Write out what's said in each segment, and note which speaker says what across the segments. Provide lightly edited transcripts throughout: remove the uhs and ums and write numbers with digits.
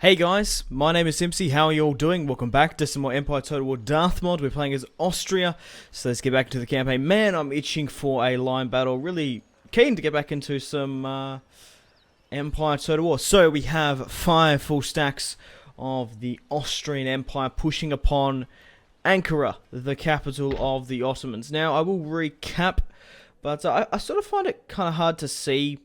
Speaker 1: Hey guys, my name is Simpzy. How are you all doing? Welcome back to some more Empire Total War Darthmod. We're playing as Austria, so let's get back into the campaign. Man, I'm itching for a line battle. Really keen to get back into some Empire Total War. So we have 5 full stacks of the Austrian Empire pushing upon Ankara, the capital of the Ottomans. Now, I will recap, but I sort of find it kind of hard to see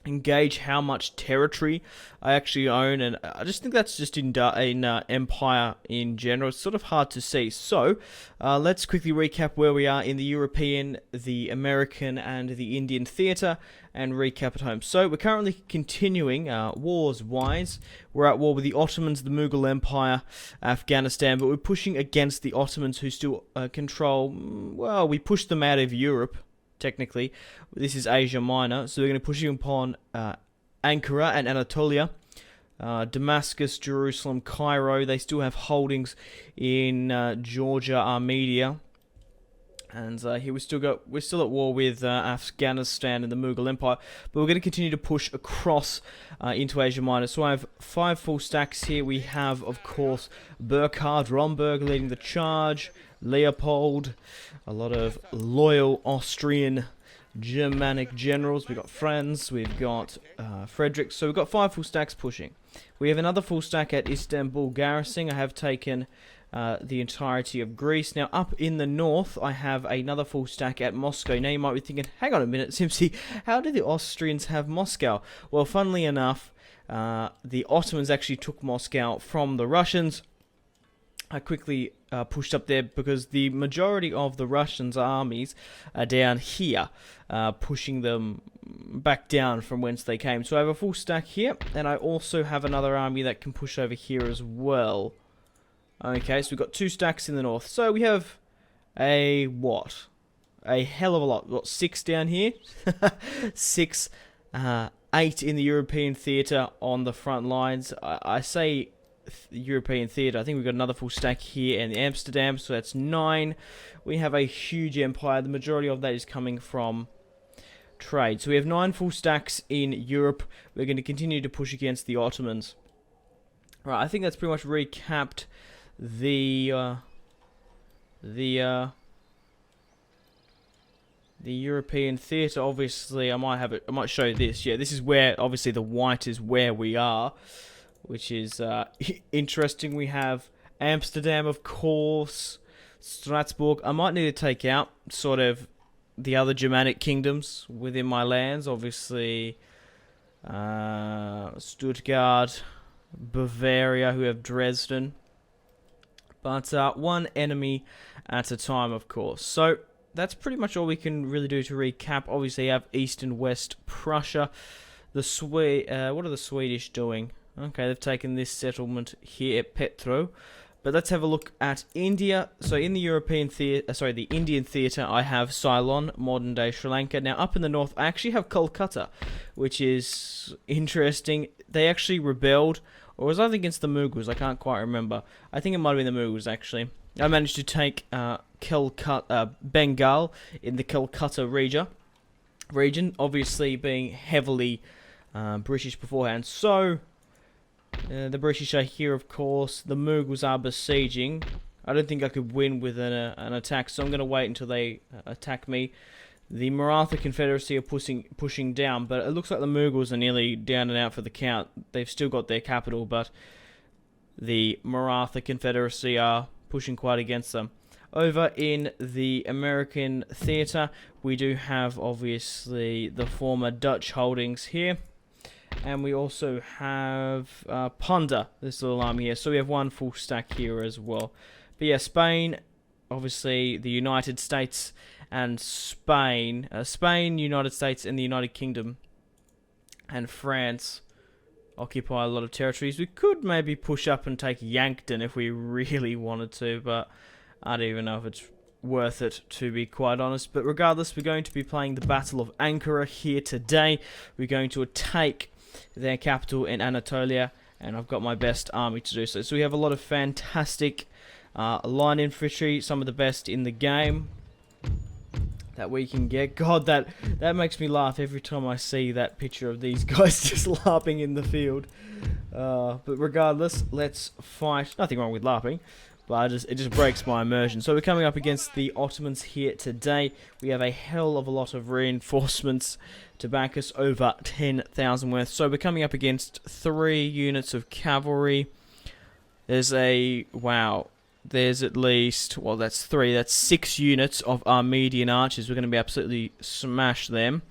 Speaker 1: engage how much territory I actually own, and I just think that's just in Empire in general. It's sort of hard to see. So let's quickly recap where we are in the European, the American, and the Indian theatre, and recap at home. So we're currently continuing wars-wise. We're at war with the Ottomans, the Mughal Empire, Afghanistan, but we're pushing against the Ottomans, who still control. Well, we pushed them out of Europe. Technically, this is Asia Minor, so we're going to push upon Ankara and Anatolia, Damascus, Jerusalem, Cairo. They still have holdings in Georgia, Armenia, and here we're still at war with Afghanistan and the Mughal Empire. But we're going to continue to push across into Asia Minor. So I have 5 full stacks here. We have, of course, Burkhard Romberg leading the charge. Leopold, a lot of loyal Austrian Germanic generals. We've got Franz, we've got Frederick, so we've got 5 full stacks pushing. We have another full stack at Istanbul garrison. I have taken the entirety of Greece. Now up in the north I have another full stack at Moscow. Now you might be thinking, hang on a minute, Simpzy, how did the Austrians have Moscow? Well, funnily enough, the Ottomans actually took Moscow from the Russians. I quickly pushed up there because the majority of the Russians' armies are down here, pushing them back down from whence they came. So I have a full stack here, and I also have another army that can push over here as well. Okay, so we've got 2 stacks in the north. So we have a what? A hell of a lot. We've got 6 down here. 6, 8 in the European theatre on the front lines. I say European theatre. I think we've got another full stack here in Amsterdam, so that's 9. We have a huge empire. The majority of that is coming from trade. So we have 9 full stacks in Europe. We're going to continue to push against the Ottomans. Right, I think that's pretty much recapped the European theatre. Obviously, I might show this. Yeah, this is where obviously the white is where we are, which is interesting. We have Amsterdam, of course, Strasbourg. I might need to take out sort of the other Germanic kingdoms within my lands. Obviously, Stuttgart, Bavaria, who have Dresden. But one enemy at a time, of course. So that's pretty much all we can really do to recap. Obviously, you have East and West Prussia. What are the Swedish doing? Okay, they've taken this settlement here at Petro. But let's have a look at India. So in the the Indian theatre, I have Ceylon, modern-day Sri Lanka. Now up in the north, I actually have Kolkata, which is interesting. They actually rebelled, or was I against the Mughals? I can't quite remember. I think it might have been the Mughals, actually. I managed to take Bengal in the Kolkata region, obviously being heavily British beforehand. So the British are here, of course. The Mughals are besieging. I don't think I could win with an attack, so I'm going to wait until they attack me. The Maratha Confederacy are pushing down, but it looks like the Mughals are nearly down and out for the count. They've still got their capital, but the Maratha Confederacy are pushing quite against them. Over in the American theatre, we do have, obviously, the former Dutch holdings here. And we also have Ponda, this little army here. So we have 1 full stack here as well. But yeah, Spain, obviously the United States and Spain. Spain, United States, and the United Kingdom and France occupy a lot of territories. We could maybe push up and take Yankton if we really wanted to, but I don't even know if it's worth it, to be quite honest. But regardless, we're going to be playing the Battle of Ankara here today. We're going to take their capital in Anatolia, and I've got my best army to do so. So we have a lot of fantastic line infantry, some of the best in the game. that we can get. God, that makes me laugh every time I see that picture of these guys just LARPing in the field. But regardless, let's fight. Nothing wrong with LARPing, but it just breaks my immersion. So we're coming up against the Ottomans here today. We have a hell of a lot of reinforcements to back us, over 10,000 worth. So we're coming up against 3 units of cavalry. There's at least, well, that's 3, that's 6 units of Armenian archers. We're going to be absolutely smash them.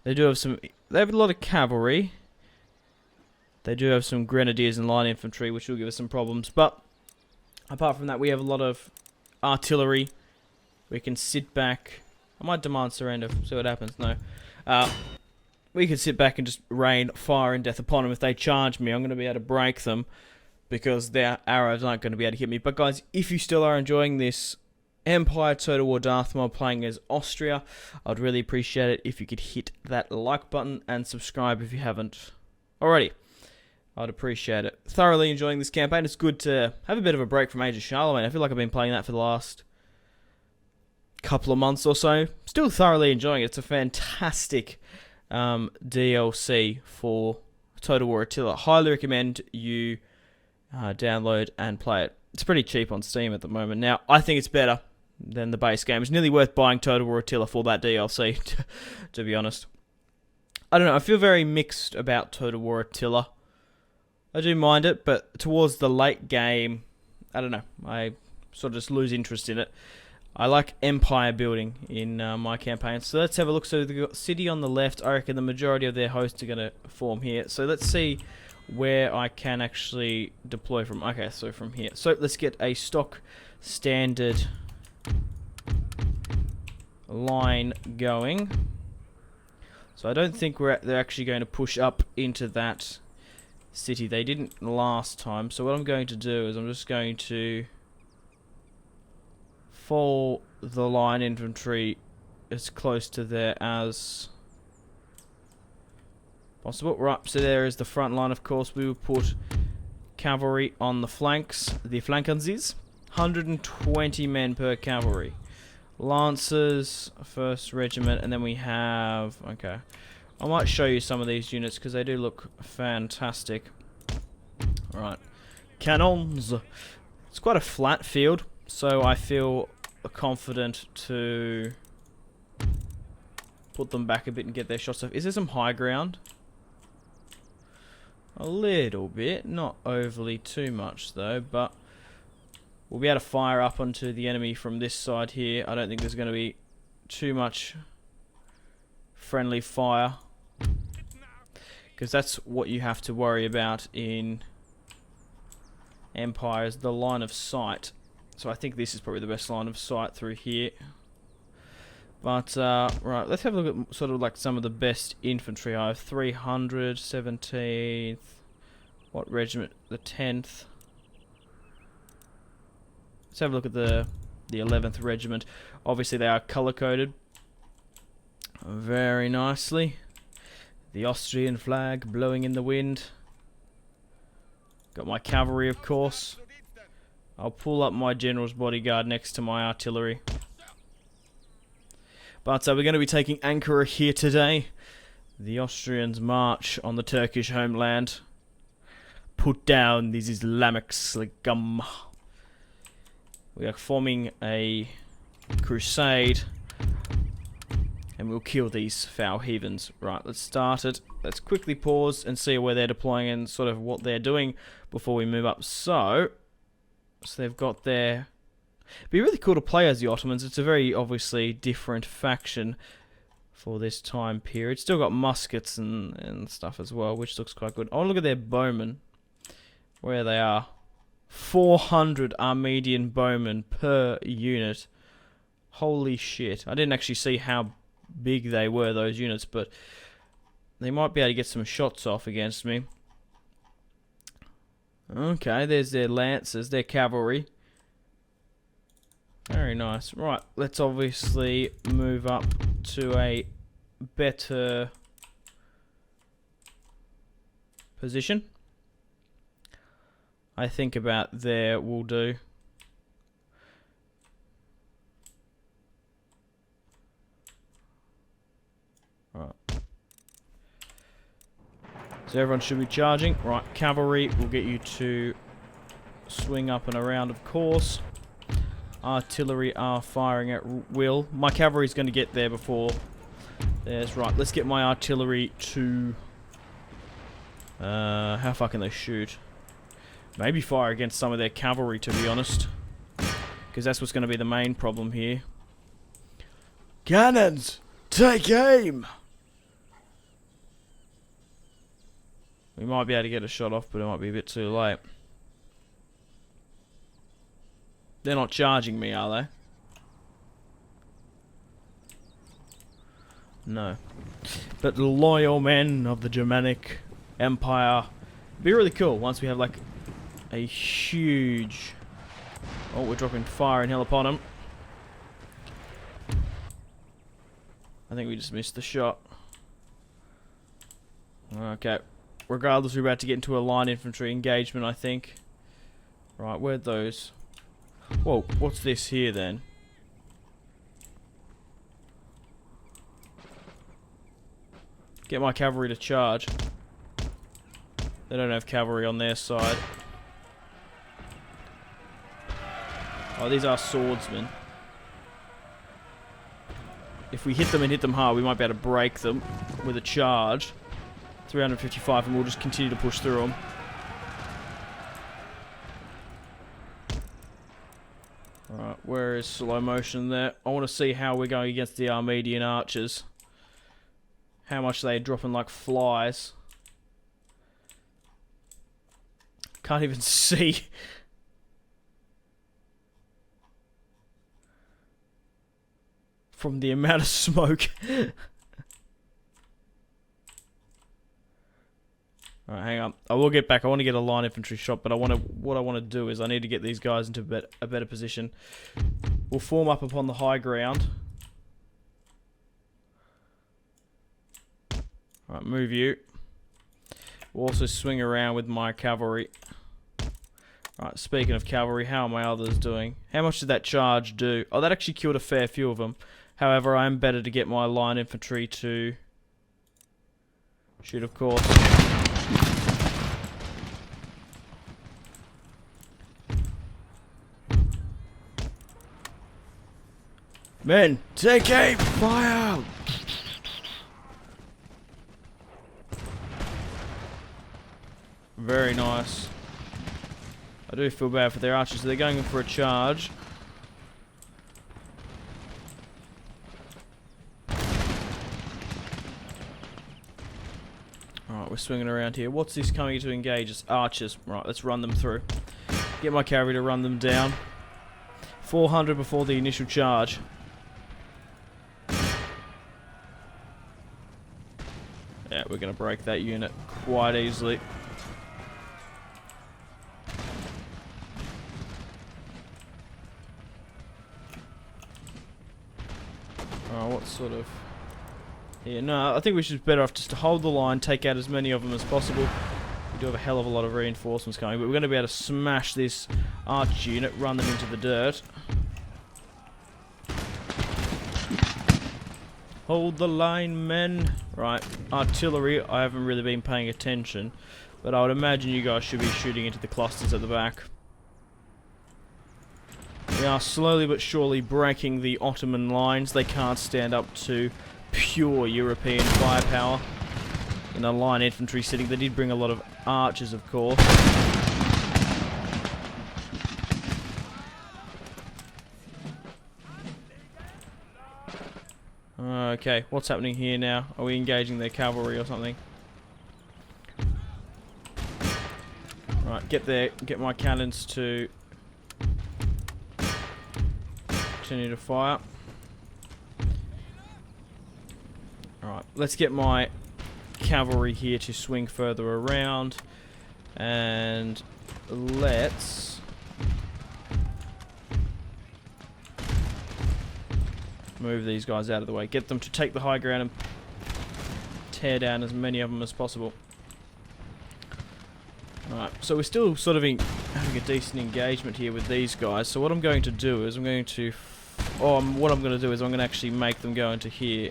Speaker 1: They have a lot of cavalry. They do have some grenadiers and light infantry, which will give us some problems. But apart from that, we have a lot of artillery. We can sit back. I might demand surrender, see what happens. No. We can sit back and just rain fire and death upon them. If they charge me, I'm going to be able to break them, because their arrows aren't going to be able to hit me. But guys, if you still are enjoying this Empire Total War Darthmod playing as Austria, I'd really appreciate it if you could hit that like button and subscribe if you haven't already. I'd appreciate it. Thoroughly enjoying this campaign. It's good to have a bit of a break from Age of Charlemagne. I feel like I've been playing that for the last couple of months or so. Still thoroughly enjoying it. It's a fantastic DLC for Total War Attila. Highly recommend you download and play it. It's pretty cheap on Steam at the moment. Now, I think it's better than the base game. It's nearly worth buying Total War Attila for that DLC, to be honest. I don't know, I feel very mixed about Total War Attila. I do mind it, but towards the late game, I don't know, I sort of just lose interest in it. I like empire building in my campaign. So let's have a look. So the city on the left, I reckon the majority of their hosts are going to form here. So let's see where I can actually deploy from. Okay, so from here. So let's get a stock standard line going. So I don't think they're actually going to push up into that city. They didn't last time. So what I'm going to do is I'm just going to fall the line infantry as close to there as possible. Right, so there is the front line, of course. We will put cavalry on the flanks, the flankensies. 120 men per cavalry. Lancers, 1st regiment, and then we have... Okay, I might show you some of these units because they do look fantastic. Right, cannons. It's quite a flat field, so I feel confident to put them back a bit and get their shots off. Is there some high ground? A little bit, not overly too much though, but we'll be able to fire up onto the enemy from this side here. I don't think there's going to be too much friendly fire, because that's what you have to worry about in Empire, is the line of sight. So I think this is probably the best line of sight through here. But, right, let's have a look at sort of like some of the best infantry. I have 300, 17th, what regiment? The 10th. Let's have a look at the 11th regiment. Obviously they are colour-coded very nicely. The Austrian flag blowing in the wind. Got my cavalry, of course. I'll pull up my general's bodyguard next to my artillery. But we're going to be taking Ankara here today. The Austrians march on the Turkish homeland. Put down these Islamic scum. We are forming a crusade, and we'll kill these foul heathens. Right, let's start it. Let's quickly pause and see where they're deploying and sort of what they're doing before we move up. So they've got their... It'd be really cool to play as the Ottomans. It's a very obviously different faction for this time period. Still got muskets and stuff as well, which looks quite good. Oh, look at their bowmen, where they are. 400 Armenian bowmen per unit. Holy shit. I didn't actually see how big they were, those units, but they might be able to get some shots off against me. Okay, there's their lancers, their cavalry. Very nice. Right, let's obviously move up to a better position. I think about there will do. So everyone should be charging. Right, cavalry will get you to swing up and around, of course. Artillery are firing at will. My cavalry's going to get there before... There's right. Let's get my artillery to... how far can they shoot? Maybe fire against some of their cavalry, to be honest. Because that's what's going to be the main problem here. Cannons! Take aim! We might be able to get a shot off, but it might be a bit too late. They're not charging me, are they? No. But the loyal men of the Germanic Empire... It'd be really cool once we have like a huge... Oh, we're dropping fire and hell upon them. I think we just missed the shot. Okay. Regardless, we're about to get into a line infantry engagement, I think. Right, where'd those... Whoa, what's this here then? Get my cavalry to charge. They don't have cavalry on their side. Oh, these are swordsmen. If we hit them and hit them hard, we might be able to break them with a charge. 355, and we'll just continue to push through them. Right, where is slow motion there? I want to see how we're going against the Armenian archers. How much they're dropping like flies. Can't even see. From the amount of smoke. Alright, hang on. I will get back. I want to get a line infantry shot, but what I want to do is I need to get these guys into a better position. We'll form up upon the high ground. Alright, move you. We'll also swing around with my cavalry. Alright, speaking of cavalry, how are my others doing? How much did that charge do? Oh, that actually killed a fair few of them. However, I am better to get my line infantry to shoot, of course. Men, take aim! Fire! Very nice. I do feel bad for their archers. They're going in for a charge. Alright, we're swinging around here. What's this coming to engage us? Archers. Right, let's run them through. Get my cavalry to run them down. 400 before the initial charge. Yeah, we're going to break that unit quite easily. What sort of... Yeah, no, I think we should be better off just to hold the line, take out as many of them as possible. We do have a hell of a lot of reinforcements coming, but we're going to be able to smash this arch unit, run them into the dirt. Hold the line, men. Right, artillery, I haven't really been paying attention, but I would imagine you guys should be shooting into the clusters at the back. We are slowly but surely breaking the Ottoman lines. They can't stand up to pure European firepower in a line infantry sitting. They did bring a lot of archers, of course. Okay, what's happening here now? Are we engaging their cavalry or something? Right, get my cannons to continue to fire. Alright, let's get my cavalry here to swing further around. And let's move these guys out of the way. Get them to take the high ground and tear down as many of them as possible. Alright, so we're still sort of having a decent engagement here with these guys. So what I'm going to do is I'm going to actually make them go into here.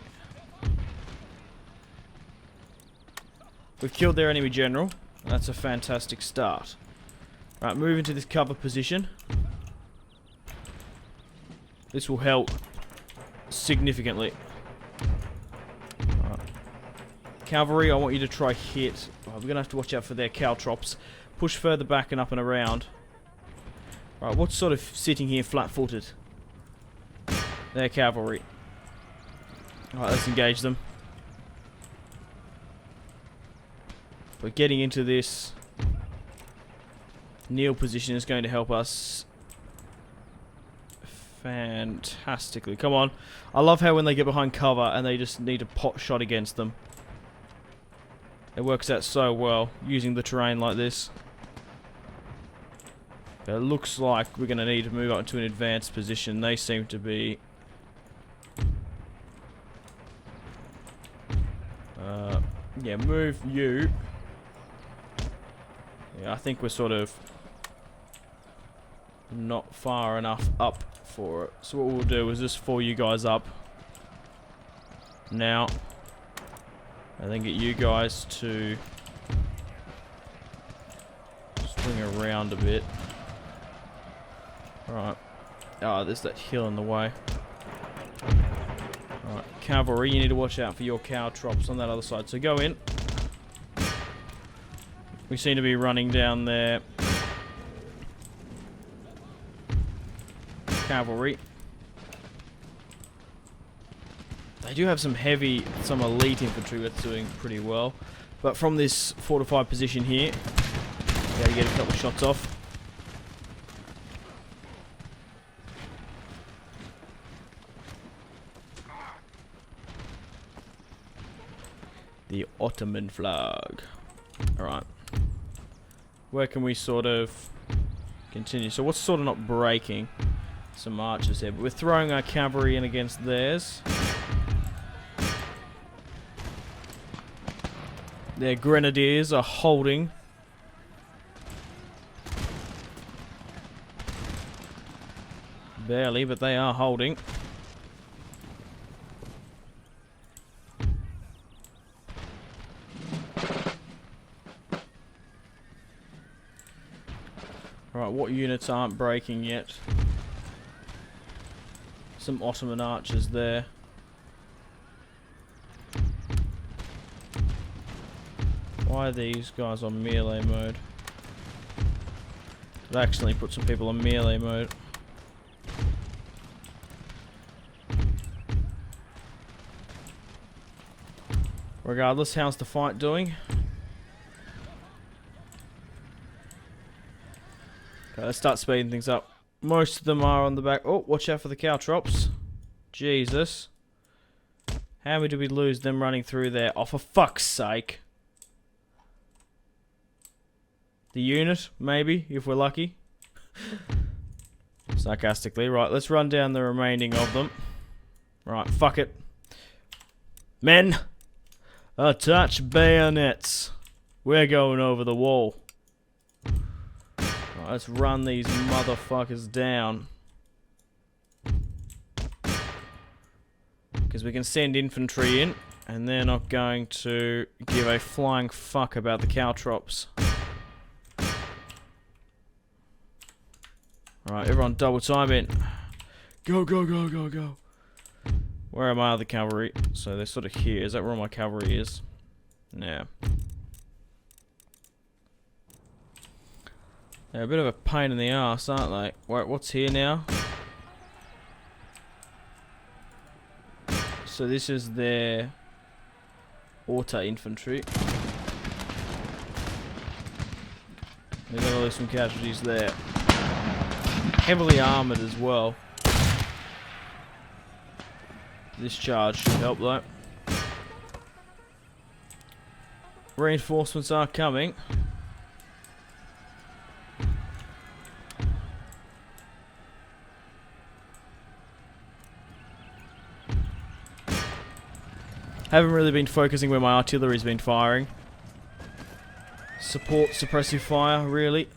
Speaker 1: We've killed their enemy general. That's a fantastic start. Right, move into this cover position. This will help significantly. Right. Cavalry, I want you to try hit. Oh, we're going to have to watch out for their caltrops. Push further back and up and around. Right, what's sort of sitting here flat-footed? Their cavalry. Alright, let's engage them. We're getting into this kneel position is going to help us fantastically. Come on. I love how when they get behind cover and they just need a pot shot against them. It works out so well using the terrain like this. But it looks like we're going to need to move up to an advanced position. They seem to be... yeah, move you. Yeah, I think we're sort of not far enough up for it. So what we'll do is just pull you guys up now. And then get you guys to swing around a bit. Alright. Ah, there's that hill in the way. Alright, cavalry, you need to watch out for your caltrops on that other side. So go in. We seem to be running down there. Cavalry. They do have some heavy, some elite infantry that's doing pretty well. But from this fortified position here, you gotta get a couple shots off. The Ottoman flag. Alright. Where can we sort of continue? So what's sort of not breaking? Some archers here. But we're throwing our cavalry in against theirs. Their grenadiers are holding. Barely, but they are holding. Right, what units aren't breaking yet? Some Ottoman archers there. Why are these guys on melee mode? I've accidentally put some people on melee mode. Regardless, how's the fight doing? Okay, let's start speeding things up. Most of them are on the back. Oh, watch out for the caltrops. Jesus. How many did we lose them running through there? Oh, for fuck's sake. The unit, maybe, if we're lucky. Sarcastically. Right, let's run down the remaining of them. Right, fuck it. Men! Attach bayonets. We're going over the wall. Right, let's run these motherfuckers down. Because we can send infantry in, and they're not going to give a flying fuck about the caltrops. Alright, everyone double time in. Go, go, go, go, go. Where are my other cavalry? So they're sort of here. Is that where my cavalry is? Yeah. They're a bit of a pain in the ass, aren't they? Wait, what's here now? So this is their auto infantry. They're gonna lose some casualties there. Heavily armoured as well. This charge should help though. Reinforcements are coming. Haven't really been focusing where my artillery's been firing. Support suppressive fire, really.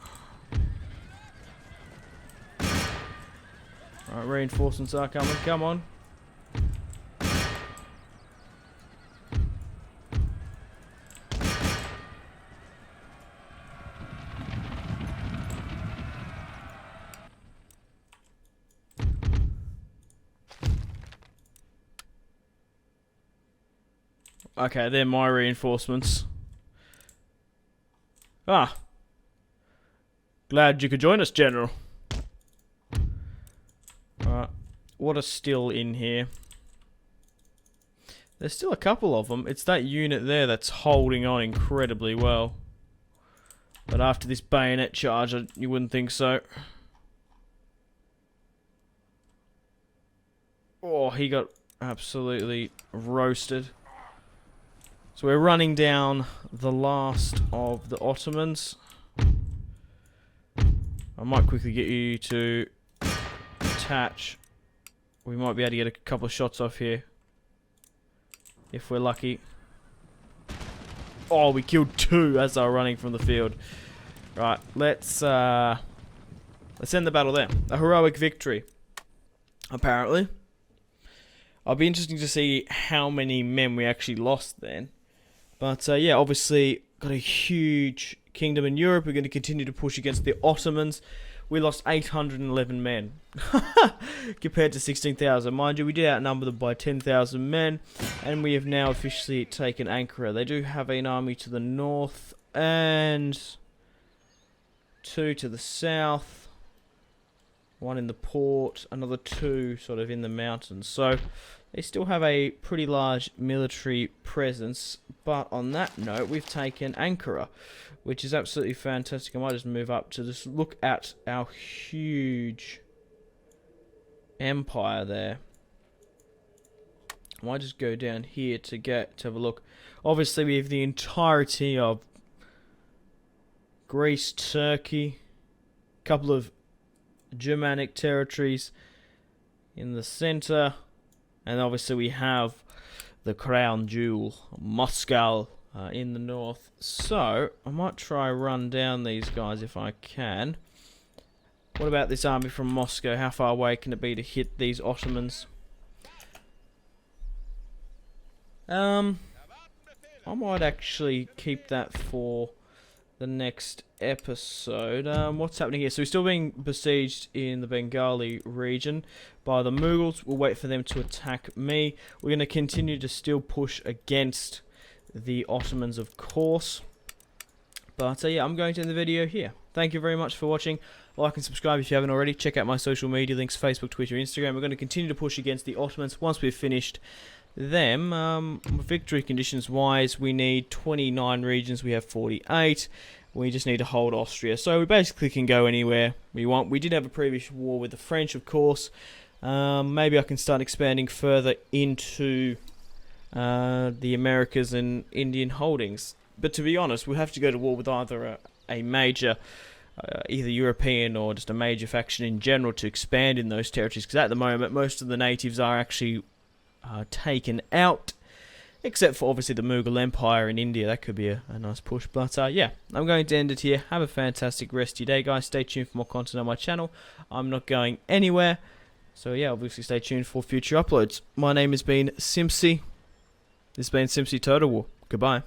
Speaker 1: Right, reinforcements are coming. Come on. Okay, they're my reinforcements. Ah. Glad you could join us, General. Alright. What are still in here? There's still a couple of them. It's that unit there that's holding on incredibly well. But after this bayonet charge, you wouldn't think so. Oh, he got absolutely roasted. So we're running down the last of the Ottomans. I might quickly get you to attach. We might be able to get a couple of shots off here. If we're lucky. Oh, we killed 2 as they were running from the field. Right, let's end the battle there. A heroic victory. Apparently. It'll be interesting to see how many men we actually lost then. But yeah, obviously got a huge kingdom in Europe. We're going to continue to push against the Ottomans. We lost 811 men compared to 16,000. Mind you, we did outnumber them by 10,000 men, and we have now officially taken Ankara. They do have an army to the north and 2 to the south, 1 in the port, another 2 sort of in the mountains. So they still have a pretty large military presence, but on that note, we've taken Ankara, which is absolutely fantastic. I might just move up to just look at our huge empire there. I might just go down here to have a look. Obviously, we have the entirety of Greece, Turkey, a couple of Germanic territories in the center, and obviously we have the crown jewel, Moscow, in the north. So I might try run down these guys if I can. What about this army from Moscow? How far away can it be to hit these Ottomans? I might actually keep that for the next episode. What's happening here? So we're still being besieged in the Bengali region by the Mughals. We'll wait for them to attack me. We're going to continue to still push against the Ottomans, of course. But yeah, I'm going to end the video here. Thank you very much for watching. Like and subscribe if you haven't already. Check out my social media links, Facebook, Twitter, Instagram. We're going to continue to push against the Ottomans once we've finished them. Victory conditions wise, we need 29 regions. We have 48. We just need to hold Austria. So we basically can go anywhere we want. We did have a previous war with the French, of course. Maybe I can start expanding further into the Americas and Indian holdings. But to be honest, we'll have to go to war with either a major, either European or just a major faction in general to expand in those territories. Because at the moment, most of the natives are actually taken out, except for obviously the Mughal Empire in India. That could be a nice push. But yeah, I'm going to end it here. Have a fantastic rest of your day, guys. Stay tuned for more content on my channel. I'm not going anywhere. So yeah, obviously stay tuned for future uploads. My name has been Simpzy. This has been Simpzy Total War. Goodbye.